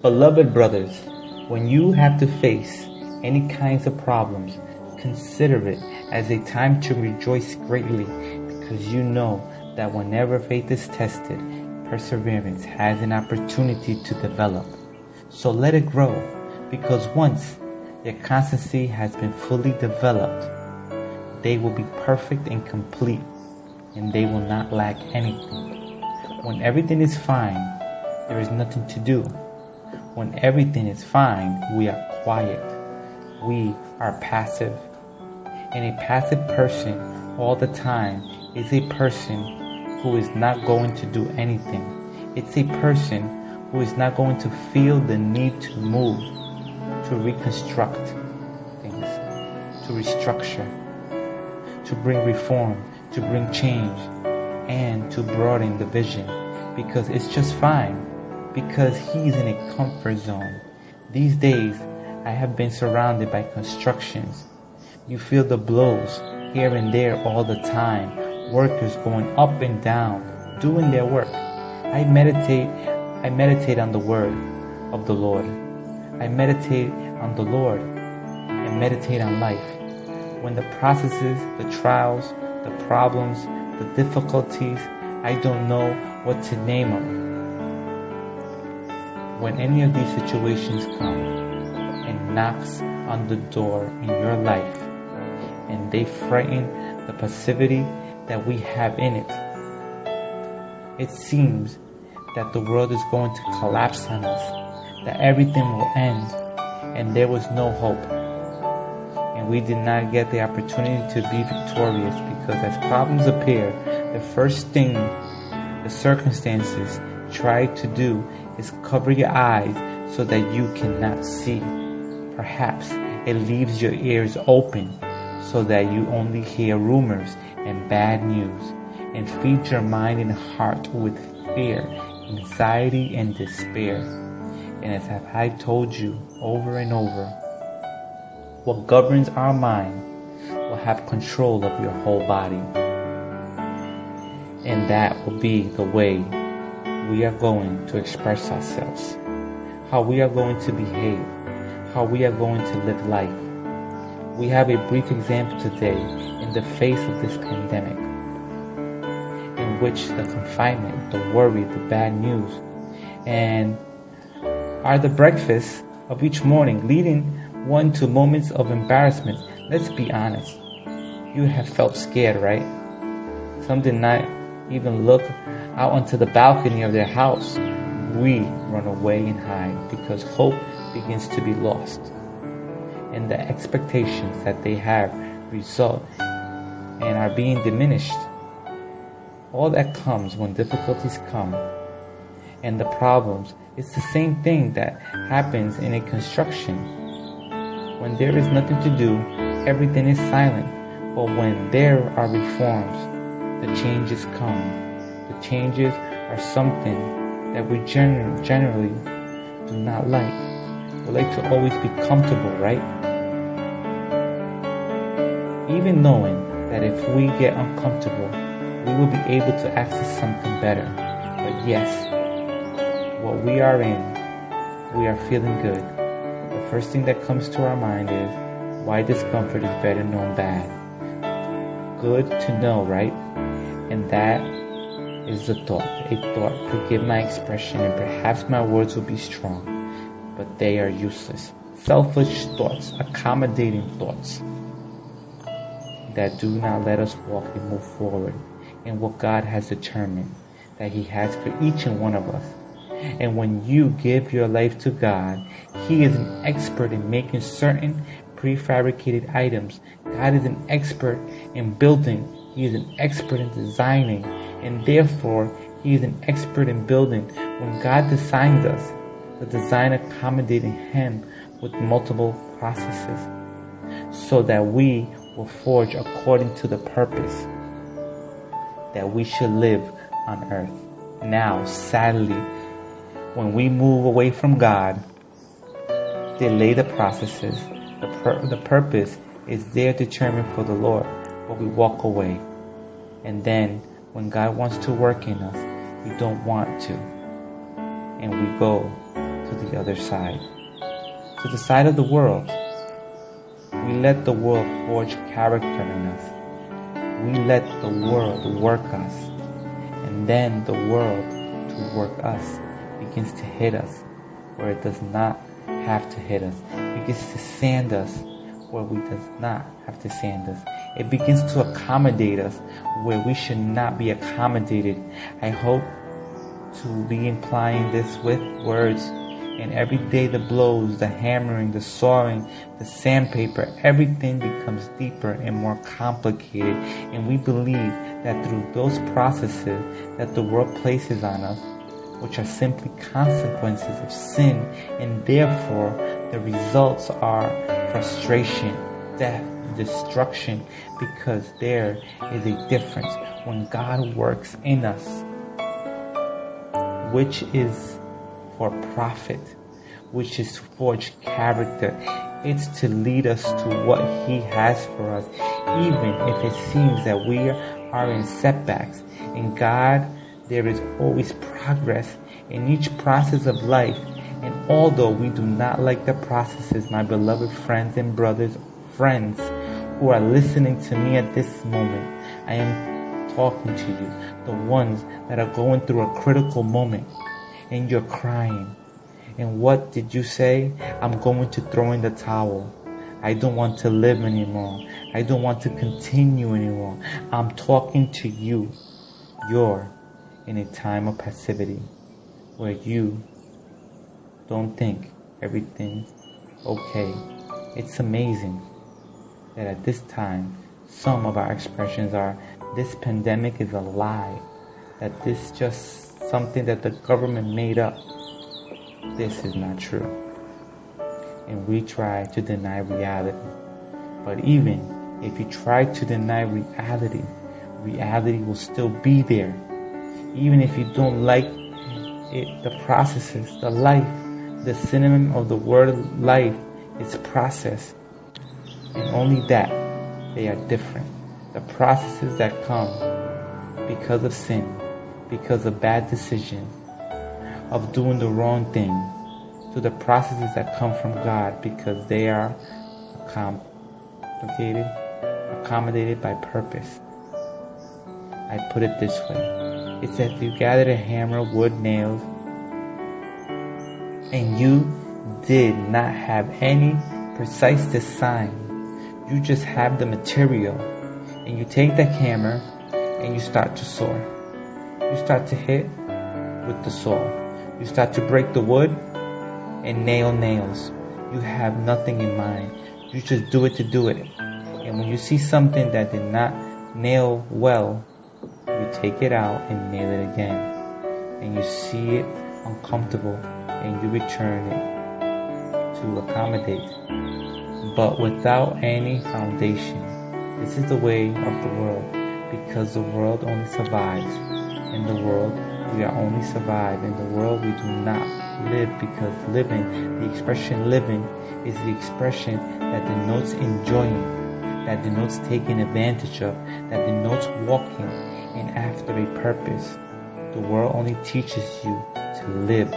Beloved brothers, when you have to face any kinds of problems, consider it as a time to rejoice greatly, because you know that whenever faith is tested, perseverance has an opportunity to develop. So let it grow, because once their constancy has been fully developed, they will be perfect and complete, and they will not lack anything. When everything is fine, there is nothing to do. When everything is fine, we are quiet. We are passive. And a passive person all the time is a person who is not going to do anything. It's a person who is not going to feel the need to move, to reconstruct things, to restructure, to bring reform, to bring change, and to broaden the vision, because it's just fine, because he's in a comfort zone. These days, I have been surrounded by constructions. You feel the blows here and there all the time, workers going up and down, doing their work. I meditate on the word of the Lord. I meditate on the Lord and meditate on life. When the processes, the trials, the problems, the difficulties, I don't know what to name them. When any of these situations come and knocks on the door in your life, and they frighten the passivity that we have in it, it seems that the world is going to collapse on us, that everything will end, and there was no hope. And we did not get the opportunity to be victorious, because as problems appear, the first thing the circumstances try to do is cover your eyes so that you cannot see. Perhaps it leaves your ears open so that you only hear rumors and bad news, and feeds your mind and heart with fear, anxiety, and despair. And as I told you over and over, what governs our mind will have control of your whole body. And that will be the way we are going to express ourselves, how we are going to behave, how we are going to live life. We have a brief example today in the face of this pandemic, in which the confinement, the worry, the bad news, and are the breakfasts of each morning, leading one to moments of embarrassment. Let's be honest. You have felt scared, right? Some did not even look out onto the balcony of their house. We run away and hide because hope begins to be lost, and the expectations that they have result and are being diminished. All that comes when difficulties come and the problems. It's the same thing that happens in a construction. When there is nothing to do, everything is silent. But when there are reforms, the changes come. The changes are something that we generally do not like. We like to always be comfortable, right? Even knowing that if we get uncomfortable, we will be able to access something better. But yes, what we are in, we are feeling good. The first thing that comes to our mind is, why discomfort is better known bad. Good to know, right? And that is the thought. A thought. Forgive my expression, and perhaps my words will be strong, but they are useless. Selfish thoughts, accommodating thoughts that do not let us walk and move forward in what God has determined that He has for each and one of us. And when you give your life to God, He is an expert in making certain prefabricated items. God is an expert in building. He is an expert in designing. And therefore, He is an expert in building. When God designs us, the design accommodating Him with multiple processes, so that we will forge according to the purpose that we should live on earth. Now, sadly, when we move away from God, delay the processes, the purpose is there determined for the Lord, but we walk away. And then when God wants to work in us, we don't want to. And we go to the other side, to the side of the world. We let the world forge character in us. We let the world work us. And then the world to work us begins to hit us where it does not have to hit us. It begins to sand us where we does not have to sand us. It begins to accommodate us where we should not be accommodated. I hope to be implying this with words. And every day the blows, the hammering, the sawing, the sandpaper, everything becomes deeper and more complicated. And we believe that through those processes that the world places on us, which are simply consequences of sin, and therefore the results are frustration, death, destruction, because there is a difference when God works in us, which is for profit, which is to forge character. It's to lead us to what He has for us, even if it seems that we are in setbacks. In God, there is always progress in each process of life. And although we do not like the processes, my beloved friends and brothers, friends who are listening to me at this moment, I am talking to you, the ones that are going through a critical moment and you're crying. And what did you say? I'm going to throw in the towel. I don't want to live anymore. I don't want to continue anymore. I'm talking to you. You're in a time of passivity where you don't think everything's okay. It's amazing that at this time, some of our expressions are, this pandemic is a lie, that this is just something that the government made up. This is not true. And we try to deny reality. But even if you try to deny reality, reality will still be there. Even if you don't like it, the processes, the life, the synonym of the word life is process. And only that, they are different. The processes that come because of sin, because of bad decisions, of doing the wrong thing, to the processes that come from God because they are accommodated by purpose. I put it this way. It's as if you gathered a hammer, wood, nails, and you did not have any precise design. You just have the material. And you take that hammer and you start to saw. You start to hit with the saw. You start to break the wood and nail nails. You have nothing in mind. You just do it to do it. And when you see something that did not nail well, you take it out and nail it again. And you see it uncomfortable and you return it to accommodate. But without any foundation. This is the way of the world, because the world only survives. In the world, we are only survive. In the world, we do not live, because living, the expression living, is the expression that denotes enjoying, that denotes taking advantage of, that denotes walking in after a purpose. The world only teaches you to live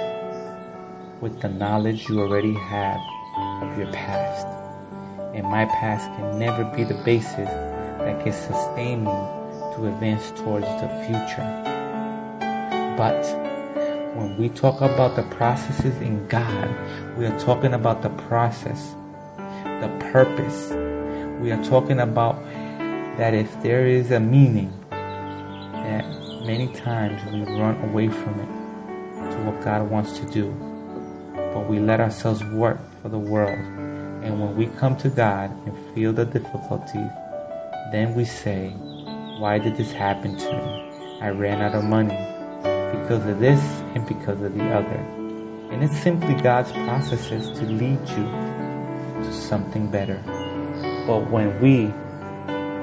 with the knowledge you already have of your past. And my past can never be the basis that can sustain me to advance towards the future. But when we talk about the processes in God, we are talking about the process, the purpose. We are talking about that if there is a meaning, that many times we run away from it to what God wants to do. But we let ourselves work for the world. And when we come to God and feel the difficulties, then we say, why did this happen to me? I ran out of money because of this and because of the other. And it's simply God's processes to lead you to something better. But when we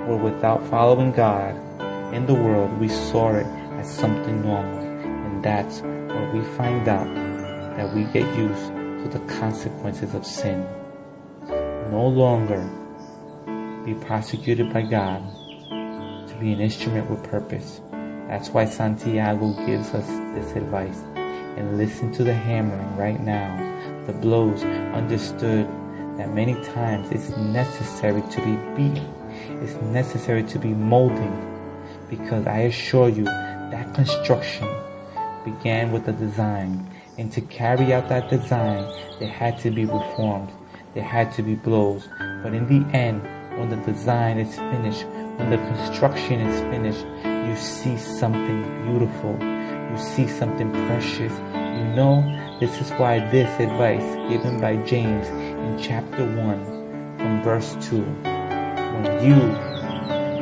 were without following God in the world, we saw it as something normal. And that's where we find out that we get used to the consequences of sin. No longer be prosecuted by God to be an instrument with purpose. That's why Santiago gives us this advice. and listen to the hammering right now, the blows. Understood that many times it's necessary to be beaten. It's necessary to be molded, because I assure you that construction began with a design, and to carry out that design, there had to be reforms, there had to be blows. But in the end, when the design is finished, when the construction is finished, you see something beautiful. You see something precious. You know, this is why this advice given by James in chapter 1 from verse 2, when you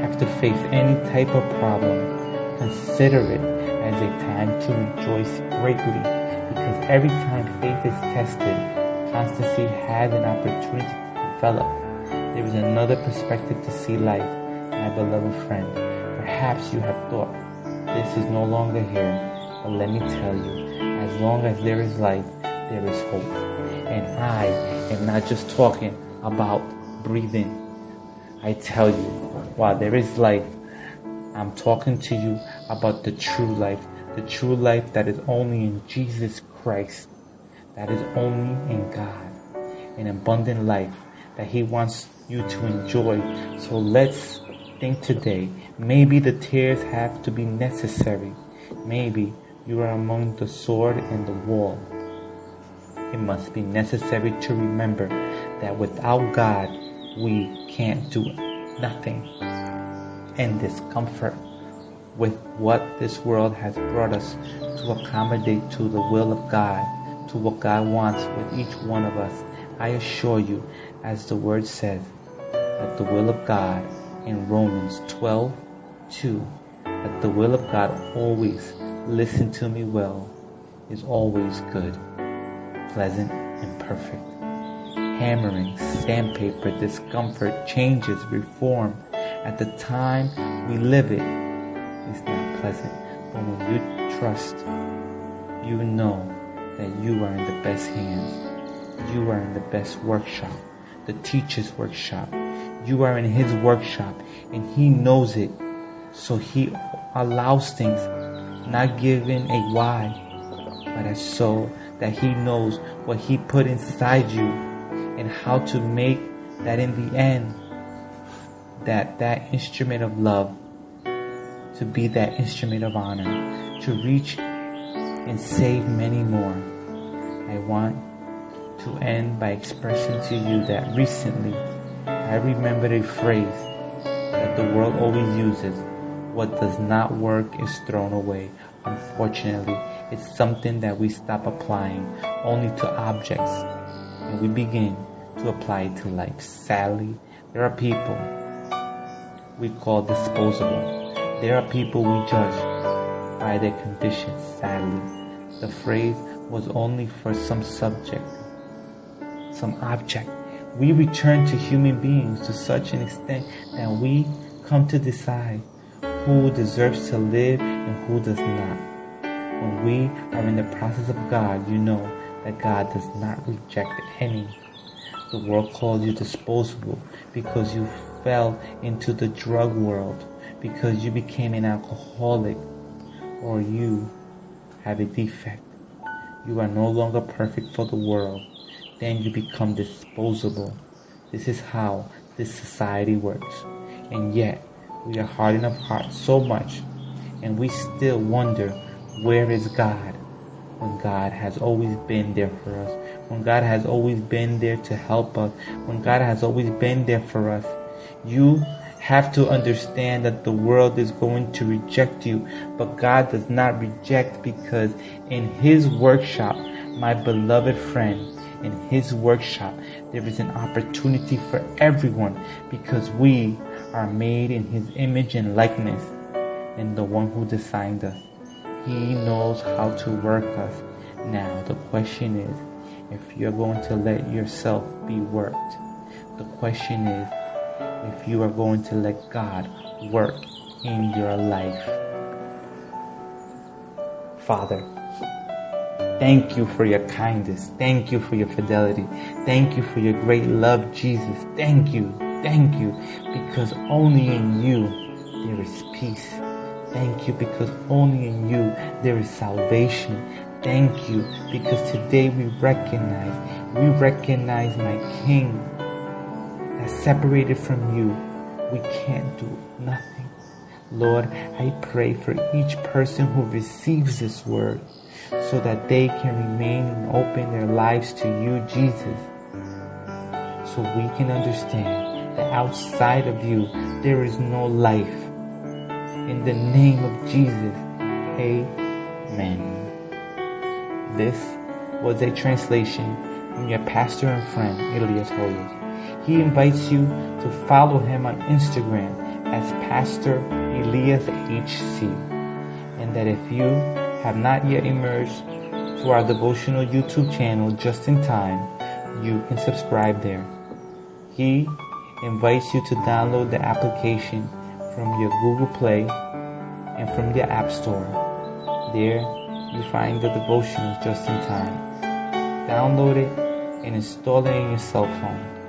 have to face any type of problem, consider it as a time to rejoice greatly, because every time faith is tested, constancy has an opportunity to develop. There is another perspective to see life, my beloved friend. Perhaps you have thought, this is no longer here, but let me tell you, as long as there is life, there is hope. And I am not just talking about breathing. I tell you, while there is life, I'm talking to you about the true life that is only in Jesus Christ, that is only in God, an abundant life that He wants you to enjoy. So let's think today. Maybe the tears have to be necessary. Maybe you are among the sword and the wall. It must be necessary to remember that without God, we can't do nothing. And discomfort with what this world has brought us to accommodate to the will of God, to what God wants with each one of us. I assure you, as the word says, that the will of God in Romans 12:2, that the will of God always, listen to me well, is always good, pleasant, and perfect. Hammering, sandpaper, discomfort, changes, reform. At the time we live it, it's not pleasant. But when you trust, you know that you are in the best hands. You are in the best workshop, the teacher's workshop. You are in His workshop, and He knows it. So He allows things, not given a why, but as so that He knows what He put inside you and how to make that in the end, that instrument of love to be that instrument of honor, to reach and save many more. I want to end by expressing to you that recently I remembered a phrase that the world always uses: what does not work is thrown away. Unfortunately, it's something that we stop applying only to objects, and we begin to apply it to life. Sadly, there are people we call disposable. There are people we judge by their conditions. Sadly, the phrase was only for some subject, some object. We return to human beings to such an extent that we come to decide who deserves to live and who does not. When we are in the process of God, you know that God does not reject any. The world calls you disposable because you fell into the drug world, because you became an alcoholic, or you have a defect. You are no longer perfect for the world. Then you become disposable. This is how this society works. And yet, we are hardened of heart so much, and we still wonder, where is God? When God has always been there for us. When God has always been there to help us. When God has always been there for us. You have to understand that the world is going to reject you, but God does not reject, because in His workshop, my beloved friend, in His workshop, there is an opportunity for everyone, because we are made in His image and likeness, and the one who designed us, He knows how to work us. Now the question is, if you're going to let yourself be worked, the question is, if you are going to let God work in your life. Father, thank you for your kindness. Thank you for your fidelity. Thank you for your great love, Jesus. Thank you, because only in you there is peace. Thank you, because only in you there is salvation. thank you because today we recognize my King that's separated from you. We can't do nothing. Lord, I pray for each person who receives this word so that they can remain and open their lives to you, Jesus, so we can understand that outside of you there is no life. In the name of Jesus, amen. This was a translation from your pastor and friend, Elias Hoyos. He invites you to follow him on Instagram as Pastor Elias HC. And that if you have not yet emerged to our devotional YouTube channel just in time, you can subscribe there. He invites you to download the application from your Google Play and from the App Store. There you find the devotionals just in time. Download it and install it in your cell phone.